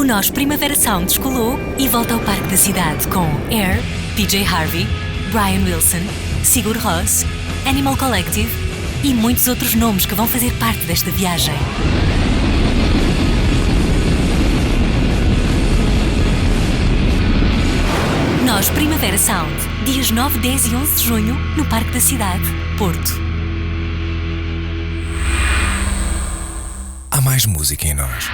Nós Primavera Sound descolou e volta ao Parque da Cidade com Air, PJ Harvey, Brian Wilson, Sigur Rós, Animal Collective e muitos outros nomes que vão fazer parte desta viagem. Nós Primavera Sound, dias 9, 10 e 11 de junho, no Parque da Cidade, Porto. Há mais música em nós.